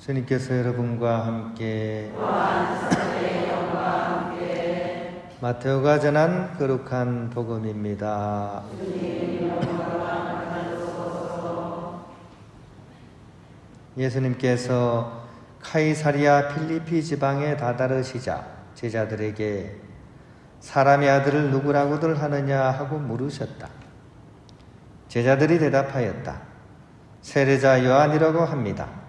주님께서 여러분과 함께 마테오가 전한 거룩한 복음입니다. 예수님께서 카이사리아 필리피 지방에 다다르시자 제자들에게 사람의 아들을 누구라고들 하느냐 하고 물으셨다. 제자들이 대답하였다. 세례자 요한이라고 합니다.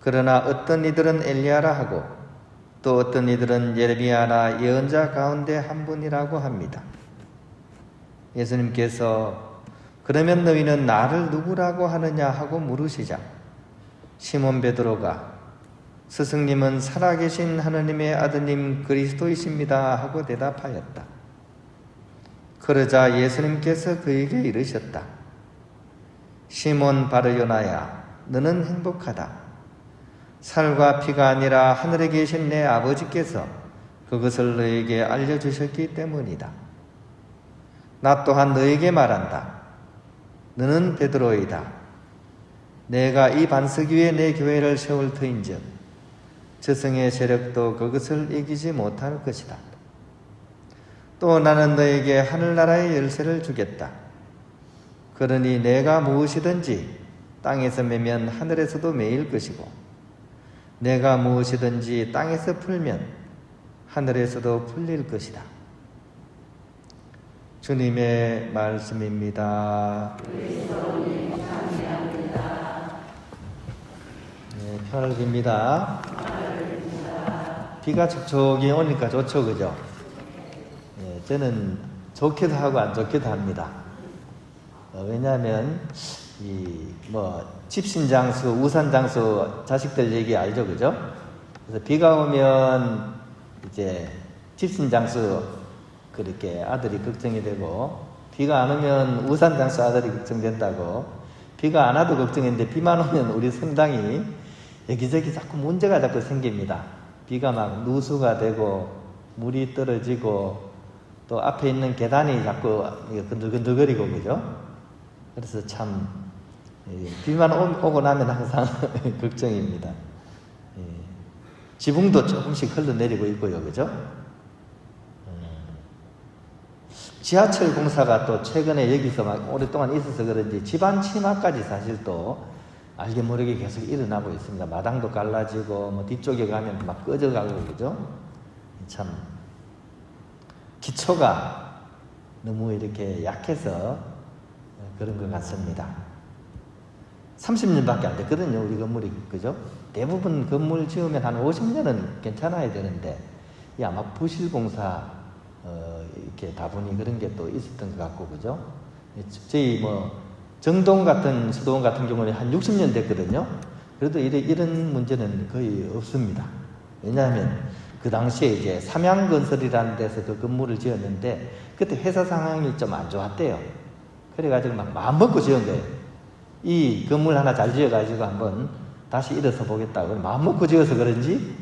그러나 어떤 이들은 엘리야라 하고 또 어떤 이들은 예레미야나 예언자 가운데 한 분이라고 합니다. 예수님께서 그러면 너희는 나를 누구라고 하느냐 하고 물으시자 시몬 베드로가 스승님은 살아계신 하느님의 아드님 그리스도이십니다 하고 대답하였다. 그러자 예수님께서 그에게 이르셨다. 시몬 바르요나야, 너는 행복하다. 살과 피가 아니라 하늘에 계신 내 아버지께서 그것을 너에게 알려주셨기 때문이다. 나 또한 너에게 말한다. 너는 베드로이다. 내가 이 반석 위에 내 교회를 세울 터인즉 저승의 세력도 그것을 이기지 못할 것이다. 또 나는 너에게 하늘나라의 열쇠를 주겠다. 그러니 내가 무엇이든지 땅에서 매면 하늘에서도 매일 것이고 내가 무엇이든지 땅에서 풀면 하늘에서도 풀릴 것이다. 주님의 말씀입니다. 네, 편을 빕니다. 비가 촉촉이 오니까 좋죠, 그죠? 네, 저는 좋기도 하고 안 좋기도 합니다. 왜냐하면 집신장수, 우산장수 자식들 얘기 알죠, 그죠? 그래서 비가 오면 이제 집신장수 그렇게 아들이 걱정이 되고 비가 안 오면 우산장수 아들이 걱정된다고. 비가 안 와도 걱정인데 비만 오면 우리 성당이 여기저기 자꾸 문제가 자꾸 생깁니다. 비가 막 누수가 되고 물이 떨어지고 또 앞에 있는 계단이 자꾸 건들건들거리고 그죠? 그래서 참 비만 오고 나면 항상 걱정입니다. 지붕도 조금씩 흘러내리고 있고요, 그죠? 지하철 공사가 또 최근에 여기서 막 오랫동안 있어서 그런지 집안 침하까지 사실 또 알게 모르게 계속 일어나고 있습니다. 마당도 갈라지고 뭐 뒤쪽에 가면 막 꺼져가고 그죠? 참 기초가 너무 이렇게 약해서 그런 것 같습니다. 30년밖에 안 됐거든요, 우리 건물이, 그죠? 대부분 건물 지으면 한 50년은 괜찮아야 되는데, 아마 부실공사, 이렇게 다분히 그런 게 또 있었던 것 같고, 그죠? 저희 정동 같은, 수도원 같은 경우는 한 60년 됐거든요? 그래도 이런 문제는 거의 없습니다. 왜냐하면 그 당시에 이제 삼양건설이라는 데서 그 건물을 지었는데, 그때 회사 상황이 좀 안 좋았대요. 그래가지고 막 마음먹고 지은 거예요. 이 건물 하나 잘 지어가지고 한번 다시 일어서 보겠다고 마음먹고 지어서 그런지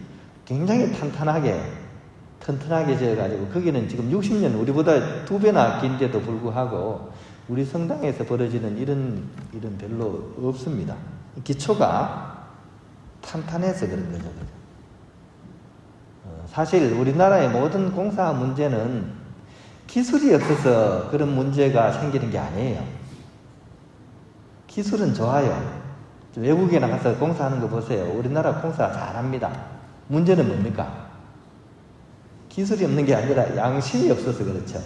굉장히 튼튼하게 지어가지고 거기는 지금 60년 우리보다 2배나 긴데도 불구하고 우리 성당에서 벌어지는 이런 별로 없습니다. 기초가 탄탄해서 그런 거죠. 사실 우리나라의 모든 공사 문제는 기술이 없어서 그런 문제가 생기는 게 아니에요. 기술은 좋아요. 외국에 나가서 공사하는 거 보세요. 우리나라 공사 잘합니다. 문제는 뭡니까? 기술이 없는 게 아니라 양심이 없어서 그렇죠.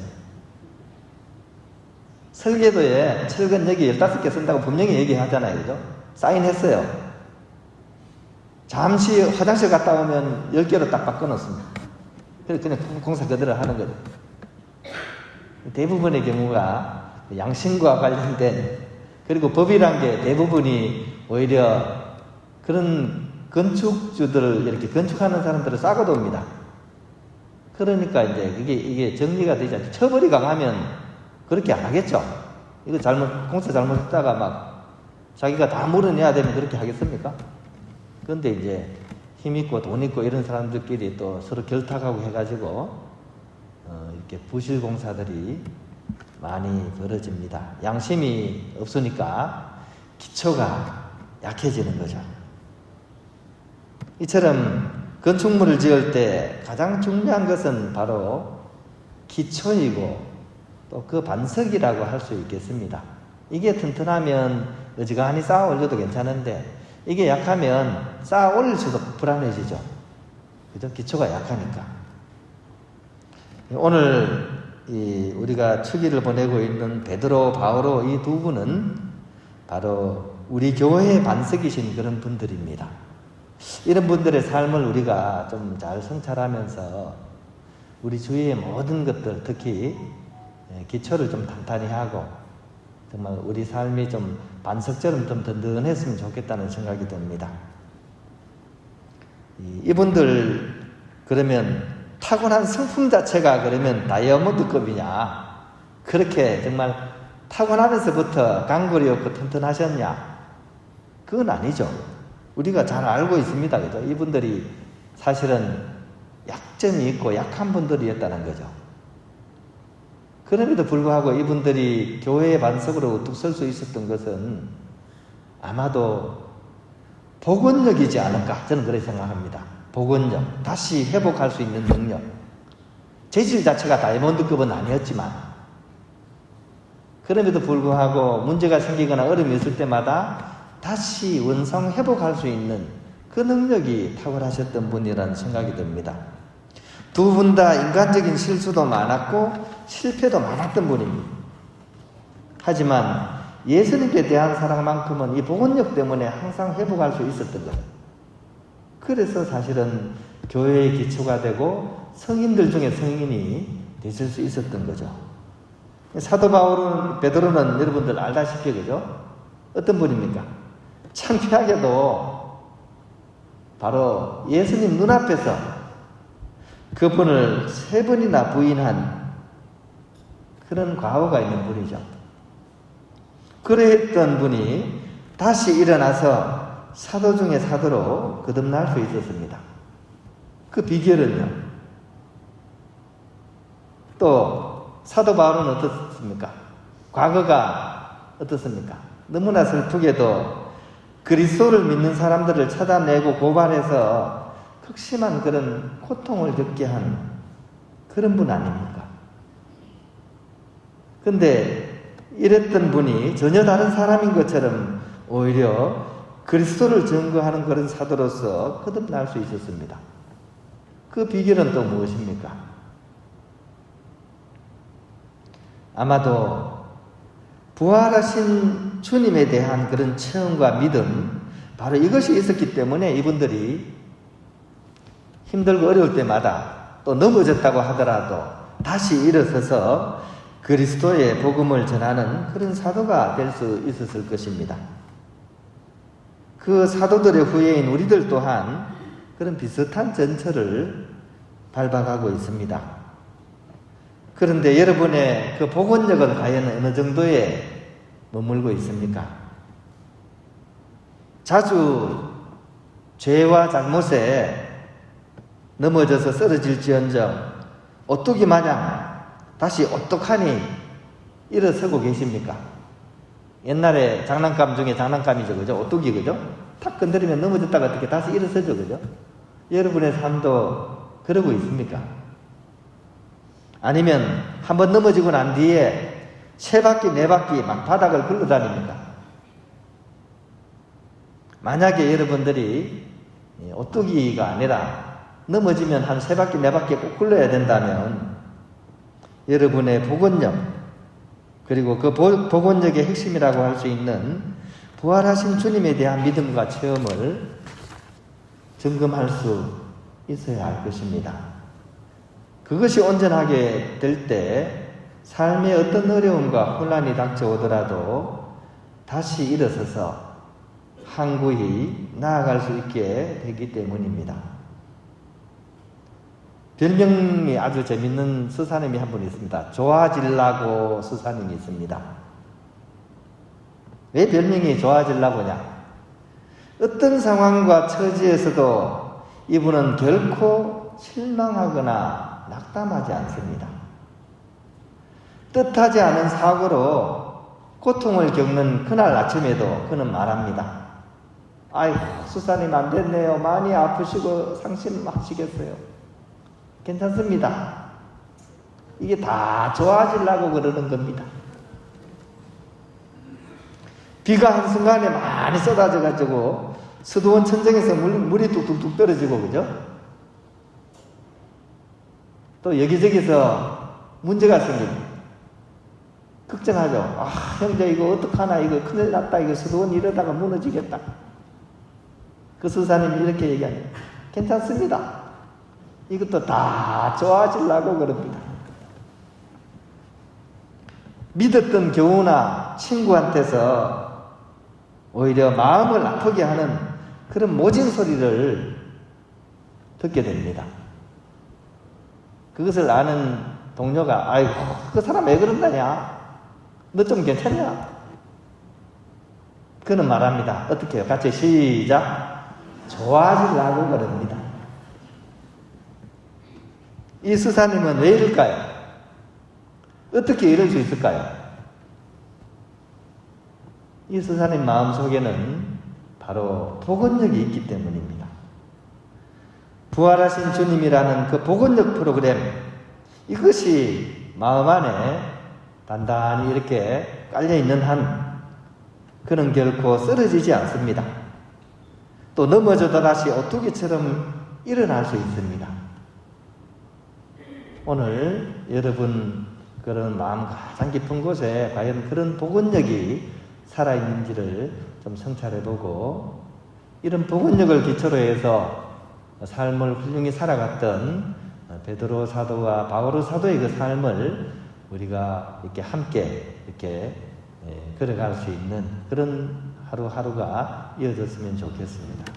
설계도에 철근 여기 15개 쓴다고 분명히 얘기하잖아요. 그죠? 사인했어요. 잠시 화장실 갔다 오면 10개로 딱 바꿔놓습니다. 그래서 그냥 공사 그대로 하는 거죠. 대부분의 경우가 양심과 관련된, 그리고 법이란 게 대부분이 오히려 그런 건축주들을 이렇게 건축하는 사람들을 싸고 돕니다. 그러니까 이제 이게 정리가 되지 않죠. 처벌이 강하면 그렇게 안 하겠죠. 이거 공사 잘못했다가 막 자기가 다 물어내야 되면 그렇게 하겠습니까? 그런데 이제 힘 있고 돈 있고 이런 사람들끼리 또 서로 결탁하고 해가지고 이렇게 부실 공사들이 많이 벌어집니다. 양심이 없으니까 기초가 약해지는 거죠. 이처럼 건축물을 지을 때 가장 중요한 것은 바로 기초이고 또 그 반석이라고 할 수 있겠습니다. 이게 튼튼하면 어지간히 쌓아 올려도 괜찮은데 이게 약하면 쌓아 올릴수록 불안해지죠. 그죠? 기초가 약하니까. 오늘 우리가 축일을 보내고 있는 베드로, 바오로 이 두 분은 바로 우리 교회의 반석이신 그런 분들입니다. 이런 분들의 삶을 우리가 좀 잘 성찰하면서 우리 주위의 모든 것들, 특히 기초를 좀 단단히 하고 정말 우리 삶이 좀 반석처럼 좀 든든했으면 좋겠다는 생각이 듭니다. 이분들 그러면 타고난 성품 자체가 그러면 다이아몬드급이냐, 그렇게 정말 타고나면서부터 강골이 없고 튼튼하셨냐, 그건 아니죠. 우리가 잘 알고 있습니다. 그죠? 이분들이 사실은 약점이 있고 약한 분들이었다는 거죠. 그럼에도 불구하고 이분들이 교회의 반석으로 우뚝 설 수 있었던 것은 아마도 복원력이지 않을까, 저는 그렇게 생각합니다. 복원력, 다시 회복할 수 있는 능력. 재질 자체가 다이아몬드급은 아니었지만 그럼에도 불구하고 문제가 생기거나 어려움이 있을 때마다 다시 원상 회복할 수 있는 그 능력이 탁월하셨던 분이라는 생각이 듭니다. 두 분 다 인간적인 실수도 많았고 실패도 많았던 분입니다. 하지만 예수님께 대한 사랑만큼은 이 복원력 때문에 항상 회복할 수 있었던 거예요. 그래서 사실은 교회의 기초가 되고 성인들 중에 성인이 되실 수 있었던 거죠. 사도 바울은, 베드로는 여러분들 알다시피 그죠? 어떤 분입니까? 창피하게도 바로 예수님 눈앞에서 그분을 3번이나 부인한 그런 과거가 있는 분이죠. 그랬던 분이 다시 일어나서 사도 중에 사도로 거듭날 수 있었습니다. 그 비결은요. 또 사도 바울은 어떻습니까? 과거가 어떻습니까? 너무나 슬프게도 그리스도를 믿는 사람들을 찾아내고 고발해서 극심한 그런 고통을 겪게 한 그런 분 아닙니까? 근데 이랬던 분이 전혀 다른 사람인 것처럼 오히려 그리스도를 증거하는 그런 사도로서 거듭날 수 있었습니다. 그 비결은 또 무엇입니까? 아마도 부활하신 주님에 대한 그런 체험과 믿음, 바로 이것이 있었기 때문에 이분들이 힘들고 어려울 때마다 또 넘어졌다고 하더라도 다시 일어서서 그리스도의 복음을 전하는 그런 사도가 될 수 있었을 것입니다. 그 사도들의 후예인 우리들 또한 그런 비슷한 전철을 밟아가고 있습니다. 그런데 여러분의 그 복원력은 과연 어느 정도에 머물고 있습니까? 자주 죄와 잘못에 넘어져서 쓰러질지언정 오뚜기 마냥 다시 오똑하니 일어서고 계십니까? 옛날에 장난감 중에 장난감이죠, 그죠? 오뚜기, 그죠? 탁 건드리면 넘어졌다가 어떻게 다시 일어서죠, 그죠? 여러분의 삶도 그러고 있습니까? 아니면 한번 넘어지고 난 뒤에 3바퀴, 4바퀴 막 바닥을 굴러다닙니까? 만약에 여러분들이 오뚜기가 아니라 넘어지면 한 3바퀴, 4바퀴 꼭 굴러야 된다면 여러분의 복원력, 그리고 그 복원력의 핵심이라고 할 수 있는 부활하신 주님에 대한 믿음과 체험을 점검할 수 있어야 할 것입니다. 그것이 온전하게 될 때 삶의 어떤 어려움과 혼란이 닥쳐오더라도 다시 일어서서 항구히 나아갈 수 있게 되기 때문입니다. 별명이 아주 재밌는 스사님이 한 분 있습니다. 좋아질라고 스사님이 있습니다. 왜 별명이 좋아질라고냐? 어떤 상황과 처지에서도 이분은 결코 실망하거나 낙담하지 않습니다. 뜻하지 않은 사고로 고통을 겪는 그날 아침에도 그는 말합니다. 아이고, 수사님 안 됐네요. 많이 아프시고 상심하시겠어요. 괜찮습니다. 이게 다 좋아지려고 그러는 겁니다. 비가 한순간에 많이 쏟아져가지고 수도원 천정에서 물이 뚝뚝뚝 떨어지고, 그죠? 또 여기저기서 문제가 생깁니다. 걱정하죠. 아, 형제 이거 어떡하나, 이거 큰일 났다, 이거 수도원 이러다가 무너지겠다. 그 수사님이 이렇게 얘기합니다. 괜찮습니다. 이것도 다 좋아지려고 그럽니다. 믿었던 교우나 친구한테서 오히려 마음을 아프게 하는 그런 모진 소리를 듣게 됩니다. 그것을 아는 동료가 아이고, 그 사람 왜 그런다냐? 너 좀 괜찮냐? 그는 말합니다. 어떻게 해요? 같이 시작. 좋아지려고 그럽니다. 이 수사님은 왜 이럴까요? 어떻게 이럴 수 있을까요? 이 수사님 마음속에는 바로 복원력이 있기 때문입니다. 부활하신 주님이라는 그 복원력 프로그램, 이것이 마음 안에 단단히 이렇게 깔려있는 한 그는 결코 쓰러지지 않습니다. 또 넘어져도 다시 오뚜기처럼 일어날 수 있습니다. 오늘 여러분 그런 마음 가장 깊은 곳에 과연 그런 복원력이 살아있는지를 좀 성찰해보고, 이런 복원력을 기초로 해서 삶을 훌륭히 살아갔던 베드로 사도와 바오로 사도의 그 삶을 우리가 이렇게 함께 이렇게 걸어갈 수 있는 그런 하루하루가 이어졌으면 좋겠습니다.